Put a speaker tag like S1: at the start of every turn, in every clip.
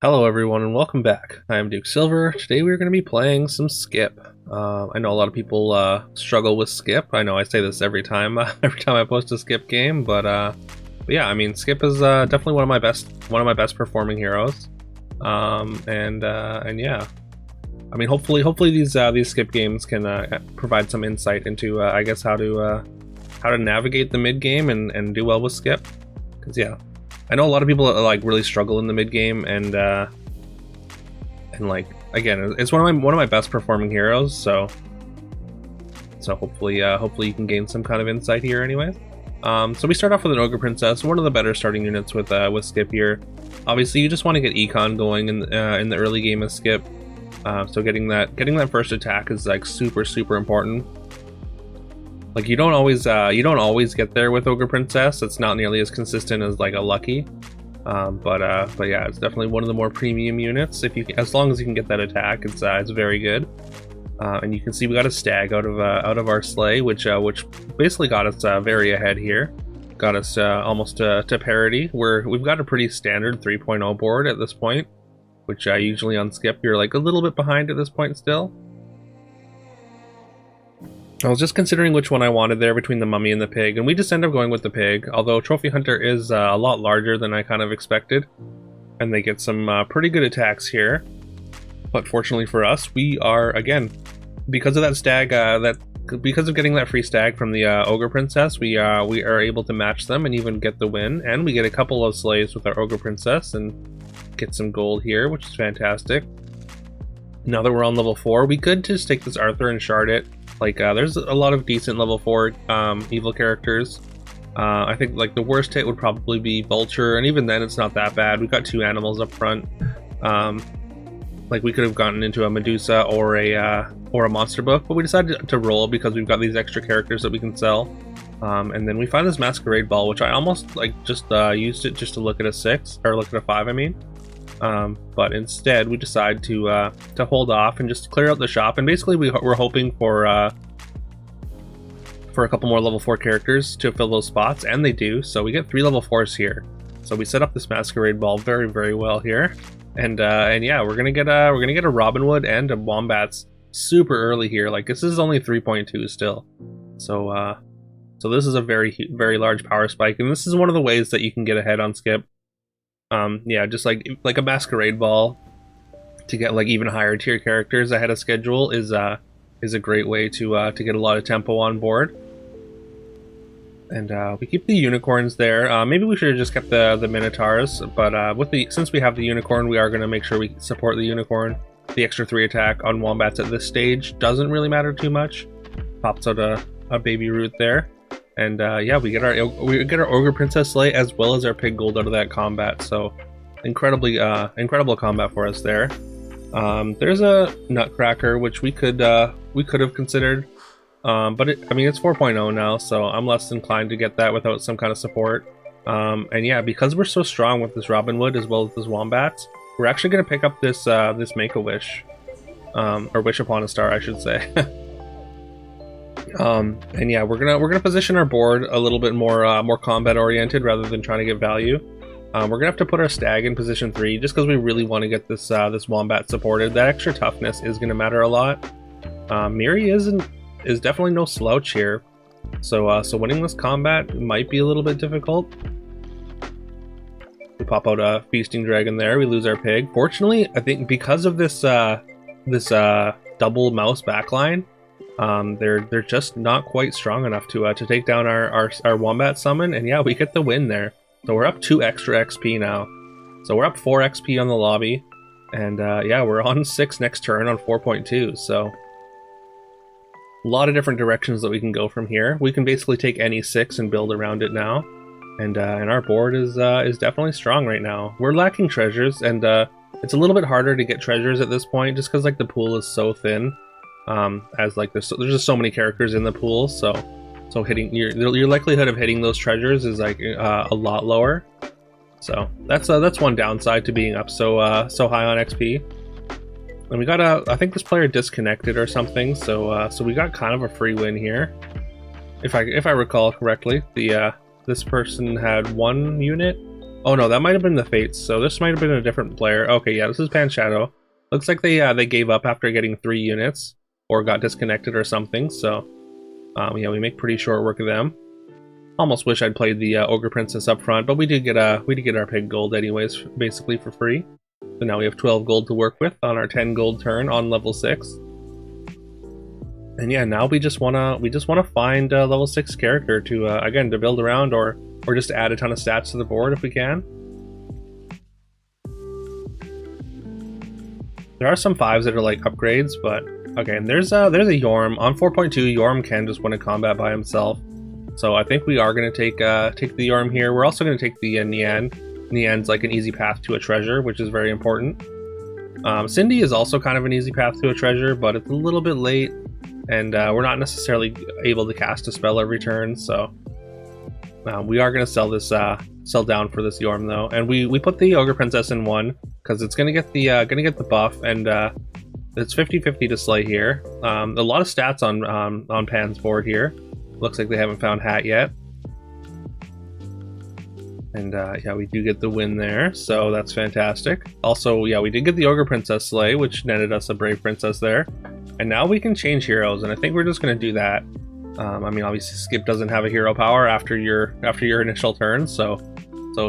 S1: Hello everyone and welcome back. I am Duke Silver. Today we're going to be playing some Skip. I know a lot of people struggle with Skip. I know I say this every time every time I post a Skip game, but yeah, I mean Skip is definitely one of my best performing heroes. And yeah, I mean hopefully these Skip games can provide some insight into I guess how to navigate the mid game and do well with Skip. Because yeah, I know a lot of people like really struggle in the mid game, and like again, it's one of my best performing heroes. So hopefully you can gain some kind of insight here, anyways. So we start off with an Ogre Princess, one of the better starting units with Skip here. Obviously, you just want to get econ going in the early game of Skip. So getting that first attack is like super important. Like you don't always get there with Ogre Princess. It's not nearly as consistent as like a Lucky, but yeah, it's definitely one of the more premium units. As long as you can get that attack, it's very good. And you can see we got a stag out of our sleigh, which basically got us very ahead here. Got us almost to parity. We've got a pretty standard 3.0 board at this point, which usually on Skip you're like a little bit behind at this point still. I was just considering which one I wanted there between the mummy and the pig, and we just end up going with the pig, although Trophy Hunter is a lot larger than I kind of expected, and they get some pretty good attacks here. But fortunately for us, we are, again, because of that stag, because of getting that free stag from the Ogre Princess, we are able to match them and even get the win, and we get a couple of slaves with our Ogre Princess and get some gold here, which is fantastic. Now that we're on level 4, we could just take this Arthur and shard it. Like, there's a lot of decent level 4 evil characters. I think like the worst hit would probably be Vulture, and even then it's not that bad. We've got 2 animals up front. Like we could have gotten into a Medusa or a Monster Book, but we decided to roll because we've got these extra characters that we can sell. And then we find this Masquerade Ball, which I almost like just used it just to look at a 6 or look at a 5. I mean. But instead we decide to hold off and just clear out the shop, and basically we're hoping for a couple more level 4 characters to fill those spots, and they do, so we get 3 level 4s here. So we set up this Masquerade Ball very well here, and yeah, we're gonna get a Robin Hood and a Wombats super early here. Like this is only 3.2 still, so this is a very large power spike, and this is one of the ways that you can get ahead on Skip. Yeah, just like a Masquerade Ball to get like even higher tier characters ahead of schedule is a great way to get a lot of tempo on board. And we keep the unicorns there. Maybe we should have just kept the Minotaurs, but since we have the unicorn, we are going to make sure we support the unicorn. The extra 3 attack on Wombats at this stage doesn't really matter too much. Pops out a baby root there. And yeah, we get our Ogre Princess sleigh as well as our pig gold out of that combat. So incredible combat for us there. There's a Nutcracker which we could have considered, but I mean it's 4.0 now, so I'm less inclined to get that without some kind of support. And yeah, because we're so strong with this Robin Hood as well as this Wombats, we're actually gonna pick up this Make-A-Wish, or Wish Upon a Star, I should say. And yeah, we're gonna position our board a little bit more combat oriented rather than trying to get value. We're gonna have to put our stag in position 3 just because we really want to get this Wombat supported. That extra toughness is gonna matter a lot. Miri is definitely no slouch here, so winning this combat might be a little bit difficult. We pop out a Feasting Dragon there. We lose our pig. Fortunately, I think because of this double mouse backline, they're just not quite strong enough to take down our Wombat summon, and yeah, we get the win there. So we're up 2 extra XP now. So we're up 4 XP on the lobby, and yeah, we're on 6 next turn on 4.2. So a lot of different directions that we can go from here. We can basically take any 6 and build around it now, and our board is definitely strong right now. We're lacking treasures, and it's a little bit harder to get treasures at this point just because like the pool is so thin. As like there's just so many characters in the pool, so hitting your likelihood of hitting those treasures is like a lot lower. So that's one downside to being up so high on XP. And we got I think this player disconnected or something, so we got kind of a free win here, if I recall correctly. This person had 1 unit Oh no, that might have been the Fates, so this might have been a different player. Okay, yeah, this is Pan Shadow. Looks like they gave up after getting 3 units, or got disconnected or something, so yeah, we make pretty short work of them. Almost wish I'd played the Ogre Princess up front, but we did get our pig gold anyways, basically for free. So now we have 12 gold to work with on our 10 gold turn on level 6. And yeah, now we just wanna find a level 6 character to again to build around, or just add a ton of stats to the board if we can. There are some 5s that are like upgrades, but okay. And there's a Yorm on 4.2. Yorm can just win a combat by himself, so I think we are gonna take the Yorm here. We're also gonna take the Nian. Nian's like an easy path to a treasure, which is very important. Cindy is also kind of an easy path to a treasure, but it's a little bit late, and we're not necessarily able to cast a spell every turn, so we are going to sell down for this Yorm though. And we put the Ogre Princess in 1 because it's going to get the buff, and it's 50-50 to slay here. A lot of stats on Pan's board here. Looks like they haven't found Hat yet. And yeah, we do get the win there, so that's fantastic. Also, yeah, we did get the Ogre Princess slay, which netted us a Brave Princess there. And now we can change heroes, and I think we're just going to do that. I mean, obviously Skip doesn't have a hero power after your initial turn, so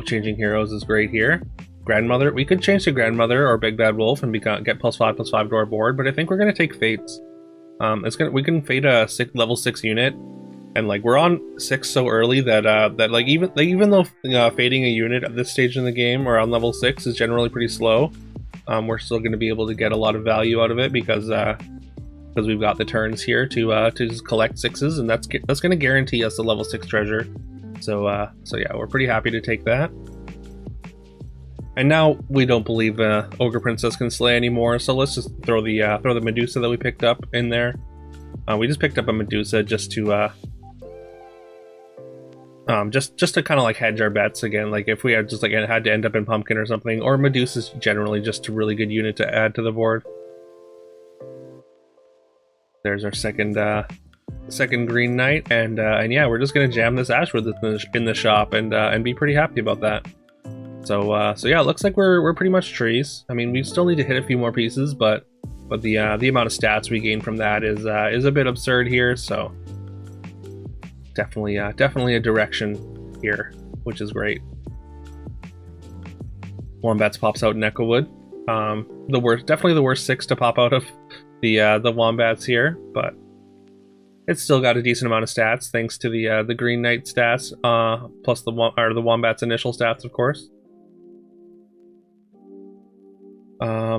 S1: changing heroes is great here. Grandmother, we could change to Grandmother or Big Bad Wolf and get +5/+5 to our board, but I think we're going to take Fates. We can fate a level 6 unit. And like we're on 6 so early that like even though fading a unit at this stage in the game or on level 6 is generally pretty slow, we're still going to be able to get a lot of value out of it because we've got the turns here to just collect 6s, and that's going to guarantee us a level 6 treasure. So yeah, we're pretty happy to take that. And now we don't believe Ogre Princess can slay anymore, so let's just throw the Medusa that we picked up in there. We just picked up a Medusa just to kind of like hedge our bets again, like if we had just like had to end up in Pumpkin or something, or Medusa's generally just a really good unit to add to the board. There's our second Green Knight, and yeah, we're just gonna jam this Ashwood in the shop and be pretty happy about that. So yeah, it looks like we're pretty much trees. I mean, we still need to hit a few more pieces, but the amount of stats we gain from that is a bit absurd here. So definitely a direction here, which is great. Wombats pops out in Echowood. Definitely the worst 6 to pop out of the Wombats here, but it's still got a decent amount of stats thanks to the Green Knight stats, plus the Wombats initial stats, of course.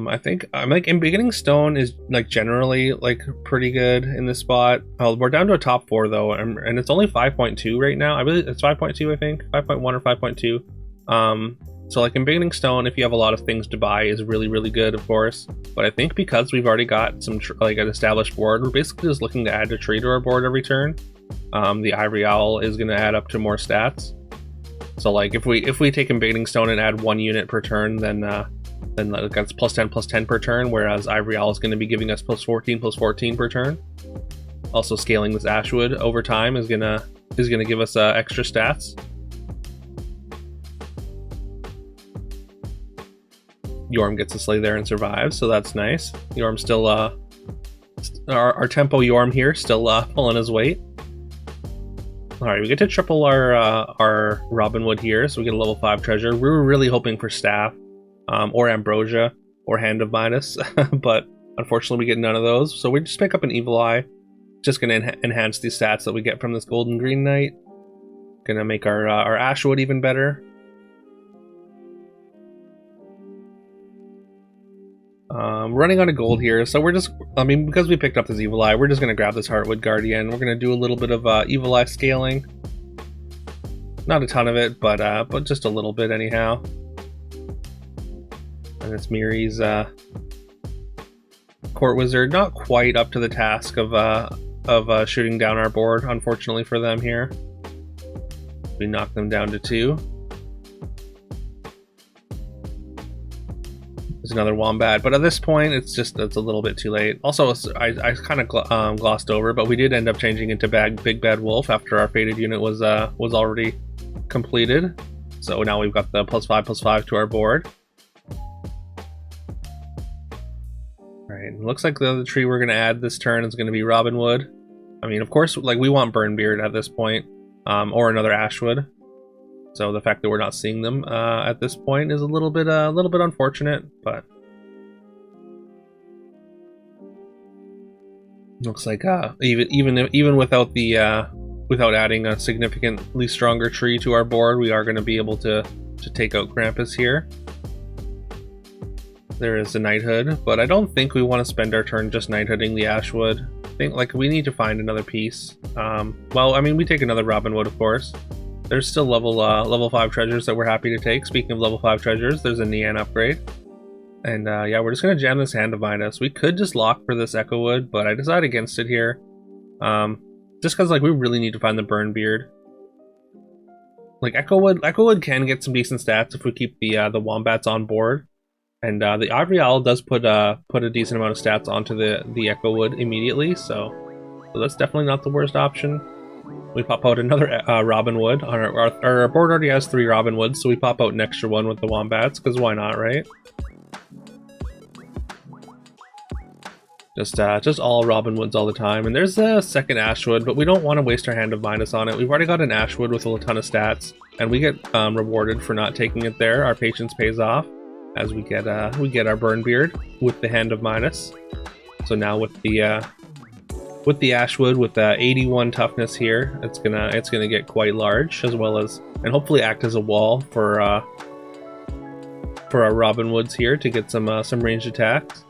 S1: I think I'm like in Beginning Stone is like generally like pretty good in this spot. We're down to a top 4 though, and it's only 5.2 right now. It's 5.2, I think 5.1 or 5.2. So like in Beginning Stone, if you have a lot of things to buy, is really good, of course. But I think because we've already got some like an established board, we're basically just looking to add a tree to our board every turn. The Ivory Owl is going to add up to more stats. So like if we take in Beginning Stone and add 1 unit per turn, then that's +10/+10 per turn, whereas Ivory Owl is going to be giving us +14/+14 per turn. Also, scaling this Ashwood over time is gonna give us extra stats. Yorm gets to slay there and survives, so that's nice. Yorm still our tempo Yorm here still pulling his weight. All right, we get to triple our Robin Wood here, so we get a level 5 treasure. We were really hoping for Staff. Or Ambrosia, or Hand of Midas, but unfortunately we get none of those, so we just pick up an Evil Eye. Just gonna enhance the stats that we get from this Golden Green Knight. Gonna make our Ashwood even better. Running out of gold here, so we're just, I mean, because we picked up this Evil Eye, we're just gonna grab this Heartwood Guardian. We're gonna do a little bit of Evil Eye scaling. Not a ton of it, but just a little bit anyhow. And it's Miri's Court Wizard, not quite up to the task of shooting down our board, unfortunately for them here. We knock them down to 2. There's another Wombat, but at this point it's a little bit too late. Also, I kind of glossed over, but we did end up changing into Big Bad Wolf after our faded unit was already completed. So now we've got the +5/+5 to our board. Alright, looks like the other tree we're going to add this turn is going to be Robinwood. I mean, of course, like, we want Burnbeard at this point, or another Ashwood. So the fact that we're not seeing them at this point is a little bit unfortunate, but looks like even without the without adding a significantly stronger tree to our board, we are going to be able to take out Krampus here. There is a Knighthood, but I don't think we want to spend our turn just Knighthooding the Ashwood. I think, like, we need to find another piece. Well, I mean, we take another Robinwood, of course. There's still level 5 treasures that we're happy to take. Speaking of level 5 treasures, there's a Nian upgrade. And yeah, we're just going to jam this Hand of Midas. We could just lock for this Echo Wood, but I decided against it here. Just because, like, we really need to find the Burnbeard. Like, Echo Wood can get some decent stats if we keep the Wombats on board. And the Ivory Owl does put a decent amount of stats onto the Echo Wood immediately, so that's definitely not the worst option. We pop out another Robinwood. Our board already has 3 Robinwoods, so we pop out an extra one with the Wombats, because why not, right? Just all Robinwoods all the time. And there's a second Ashwood, but we don't want to waste our Hand of Midas on it. We've already got an Ashwood with a ton of stats, and we get rewarded for not taking it there. Our patience pays off as we get our Burnbeard with the Hand of Midas. So now with the Ashwood with 81 toughness here, it's gonna get quite large, as well as, and hopefully act as a wall for our Robinwoods here to get some ranged attacks.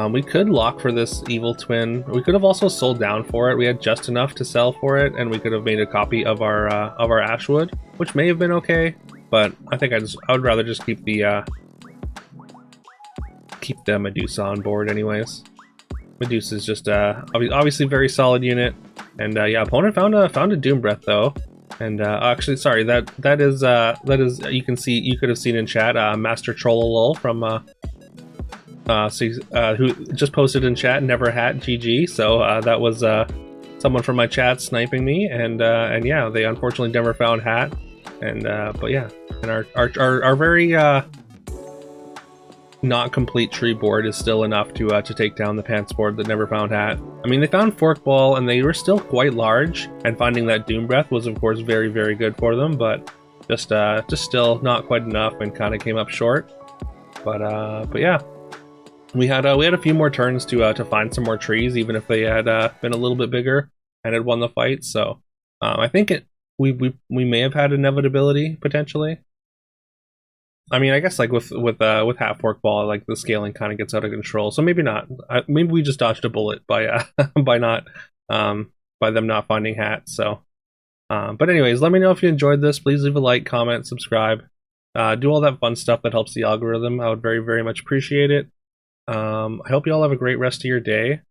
S1: We could lock for this Evil Twin. We could have also sold down for it. We had just enough to sell for it, and we could have made a copy of our Ashwood, which may have been okay. But I think I would rather just keep the Medusa on board, anyways. Medusa is just obviously very solid unit, and yeah, opponent found a Doom Breath though, and actually, sorry, that is you could have seen in chat Master Trollolol from who just posted in chat, never hat GG. So that was someone from my chat sniping me, and yeah, they unfortunately never found hat, and but yeah, and our very not complete tree board is still enough to take down the pants board that never found hat. I mean, they found Forkball and they were still quite large, and finding that Doom Breath was of course very, very good for them, but just still not quite enough and kind of came up short. But yeah, we had a few more turns to find some more trees, even if they had been a little bit bigger and had won the fight. So I think we may have had inevitability potentially. I mean, I guess like with Hat Forkball, like the scaling kind of gets out of control. So maybe not. Maybe we just dodged a bullet by by them not finding Hat. So, but anyways, let me know if you enjoyed this. Please leave a like, comment, subscribe, do all that fun stuff that helps the algorithm. I would very, very much appreciate it. I hope you all have a great rest of your day.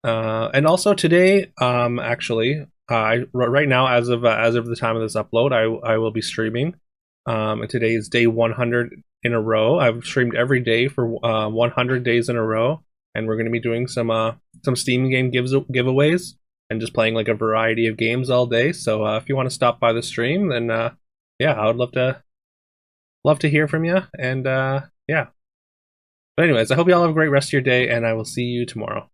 S1: And also today, actually, right now, as of the time of this upload, I will be streaming. And today is day 100 in a row. I've streamed every day for 100 days in a row, and we're going to be doing some Steam game giveaways and just playing like a variety of games all day. So if you want to stop by the stream, then yeah, I would love to hear from you. And yeah. But anyways, I hope you all have a great rest of your day, and I will see you tomorrow.